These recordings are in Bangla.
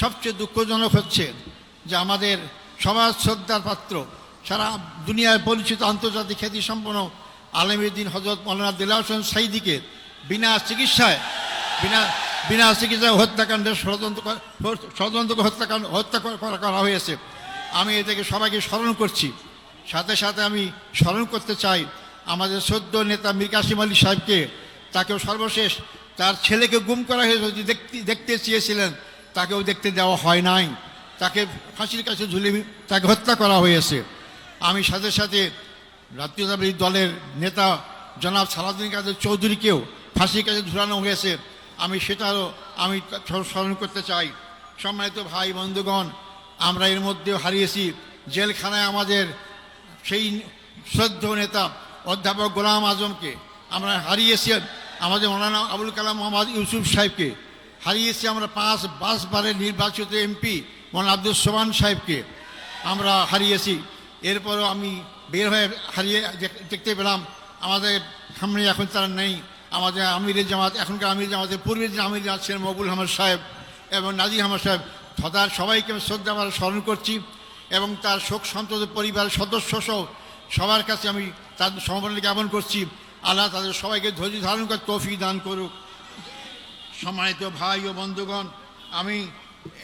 সবচেয়ে দুঃখজনক হচ্ছে যে আমাদের সমাজ শ্রদ্ধার পাত্র, সারা দুনিয়ায় পরিচিত আন্তর্জাতিক খ্যাতিসম্পন্ন আলেমউদ্দিন হযরত মাওলানা দেলাওয়ার হোসেন সাঈদীকে বিনা চিকিৎসায় হত্যাকাণ্ডের ষড়যন্ত্র হত্যা করা হয়েছে। আমি এটাকে সবাইকে স্মরণ করছি। সাথে সাথে আমি স্মরণ করতে চাই আমাদের সদ্য নেতা মীর কাসেম আলী সাহেবকে। তাকেও সর্বশেষ তার ছেলেকে গুম করা হয়েছে, দেখতে চেয়েছিলেন, তাকেও দেখতে দেওয়া হয় নাই, তাকে ফাঁসির কাছে ঝুলিয়ে তাকে হত্যা করা হয়েছে। আমি সাথে সাথে জাতীয়তাবাদী দলের নেতা জনাব সালাউদ্দিন কাদের চৌধুরীকেও ফাঁসির কাছে ঝুলানো হয়েছে, সেটারও আমি স্মরণ করতে চাই। সম্মানিত ভাই বন্ধুগণ, আমরা এর মধ্যেও হারিয়েছি জেলখানায় আমাদের সেই শ্রদ্ধেয় নেতা অধ্যাপক গোলাম আজমকে, আমরা হারিয়েছি আমাদের মৌলানা আবুল কালাম মোহাম্মদ ইউসুফ সাহেবকে, হারিয়েছি আমরা 5 বারের নির্বাচিত এমপি মৌলানা আব্দুল সোবহান সাহেবকে আমরা হারিয়েছি। এরপরও আমি বের হয়ে দেখতে পেলাম আমাদের সামনে এখন তারা নেই। আমাদের আমিরের জামাত, এখনকার আমির জামাতের পূর্বের যে আমির জামাত ছিলেন মকবুল আহমদ সাহেব এবং নাজির আহমদ সাহেব, তার সবাইকে আমি শ্রদ্ধা ভরে স্মরণ করছি এবং তার শোক সন্তপ্ত পরিবারের সদস্য সহ সবার কাছে আমি তার সমবেদনা জ্ঞাপন করছি। আল্লাহ তাদের সবাইকে ধৈর্য ধারণ করে তৌফিক দান করুক। সম্মানিত ভাই ও বন্ধুগণ, আমি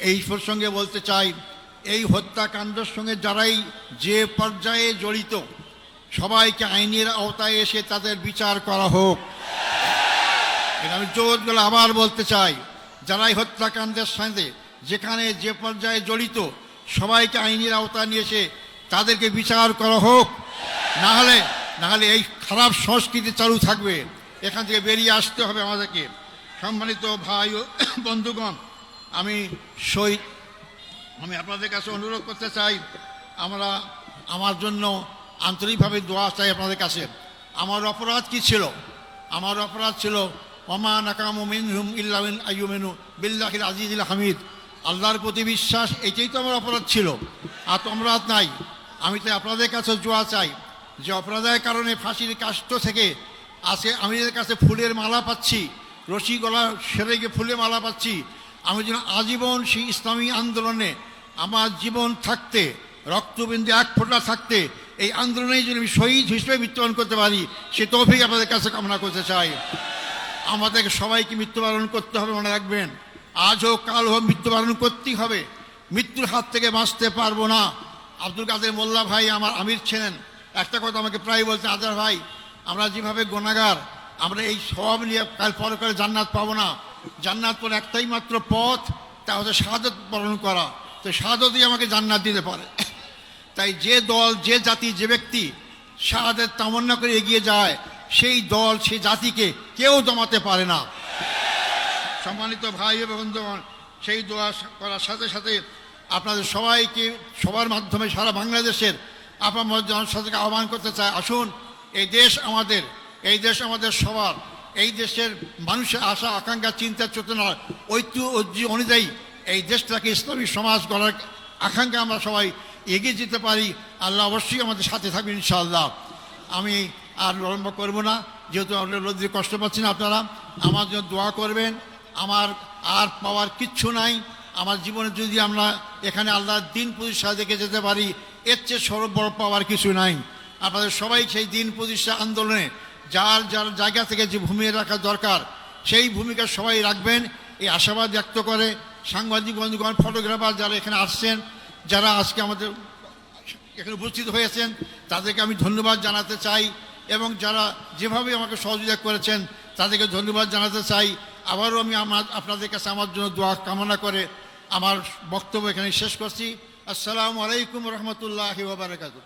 এই প্রসঙ্গে বলতে চাই, এই হত্যাকাণ্ডের সঙ্গে যারাই যে পর্যায়ে জড়িত সবাইকে আইনের আওতায় এসে তাদের বিচার করা হোক। এটা আমি জোর গলা আবার বলতে চাই, যারাই হত্যাকাণ্ডের সাথে যেখানে যে পর্যায়ে জড়িত সবাইকে আইনের আওতায় নিয়ে এসে তাদেরকে বিচার করা হোক। না হলে এই খারাপ সংস্কৃতি চালু থাকবে, এখান থেকে বেরিয়ে আসতে হবে আমাদেরকে। সম্মানিত ভাই ও বন্ধুগণ, আমি আপনাদের কাছে অনুরোধ করতে চাই, আমার জন্য আন্তরিকভাবে দোয়া চাই আপনাদের কাছে। আমার অপরাধ কি ছিল? আমার অপরাধ ছিল ওমা নাকামু মিনহুম ইল্লা আন আইয়ুমিনু বিল্লাহিল আজিজিল হামিদ, আল্লাহর প্রতি বিশ্বাস, এটাই তো আমার অপরাধ ছিল, আর তো অপরাধ নাই। আমি তো আপনাদের কাছে দোয়া চাই যে অপরাধের কারণে ফাঁসির কাষ্ট থেকে আমিদের কাছে ফুলের মালা পাচ্ছি, রশি গলা সেরে গিয়ে ফুলের মালা পাচ্ছি, আমি যেন আজীবন সেই ইসলামী আন্দোলনে আমার জীবন থাকতে, রক্তবিন্দু এক ফোঁটা থাকতে এই আন্দোলনেই যদি আমি শহীদ হিসেবে মৃত্যুবরণ করতে পারি, সে তৌফিক আপনাদের কাছে কামনা করতে চাই। আমাদেরকে সবাইকে মৃত্যুবরণ করতে হবে, মনে রাখবেন, আজ হোক কাল হোক মৃত্যুবরণ করতেই হবে, মৃত্যুর হাত থেকে বাঁচতে পারবো না। আব্দুল কাদের মোল্লা ভাই আমার আমির ছিলেন, একটা কথা আমাকে প্রায় বলতেন, আজার ভাই, আমরা যেভাবে গুনাহগার, আমরা এই সব নিয়ে কাল পরকালে জান্নাত পাবো না, জান্নাত পরে একটাই মাত্র পথ, তা হচ্ছে শাহাদাত বরণ করা, তো শাহাদাতই আমাকে জান্নাত দিতে পারে। তাই যে দল, যে জাতি, যে ব্যক্তি শাহাদাত তামান্না করে এগিয়ে যায়, সেই দল, সেই জাতিকে কেউ দমাতে পারে না। সম্মানিত ভাই এবং বন্ধুগণ, সেই দোয়া করার সাথে সাথে আপনাদের সবাইকে সবার মাধ্যমে সারা বাংলাদেশের আপনার জনসাধারণকে আহ্বান করতে চাই, আসুন, এই দেশ আমাদের সবার, এই দেশের মানুষের আশা আকাঙ্ক্ষা চিন্তা চেতনা ঐতিহ্য অনুযায়ী এই দেশটাকে ইসলামী সমাজ গড়ার আকাঙ্ক্ষা আমরা সবাই এগিয়ে যেতে পারি। আল্লাহ অবশ্যই আমাদের সাথে থাকবেন ইনশাআল্লাহ। আমি আর বিলম্ব করবো না, যেহেতু আপনার রোদ্রে কষ্ট পাচ্ছি না, আপনারা আমার জন্য দোয়া করবেন। আমার আর পাওয়ার কিচ্ছু নাই, আমার জীবনে যদি আমরা এখানে আল্লাহর দিন প্রতিষ্ঠা দেখে যেতে পারি, এর চেয়ে সর্ববড় পাওয়ার কিছু নাই। আপনাদের সবাই সেই দিন প্রতিষ্ঠা আন্দোলনে যার যার জায়গা থেকে যে ভূমিকা রাখা দরকার সেই ভূমিকা সবাই রাখবেন, এই আশাবাদ ব্যক্ত করে সাংবাদিক বন্ধুগণ, ফটোগ্রাফার যারা এখানে আসছেন, যারা আজকে আমাদের এখানে উপস্থিত হয়েছেন, তাদেরকে আমি ধন্যবাদ জানাতে চাই এবং যারা যেভাবে আমাকে সহযোগিতা করেছেন তাদেরকে ধন্যবাদ জানাতে চাই। আবারও আমি আপনাদের কাছে আমার জন্য দোয়া কামনা করে আমার বক্তব্য এখানে শেষ করছি। আসসালামু আলাইকুম রহমতুল্লাহি ওয়া বারাকাতুহু।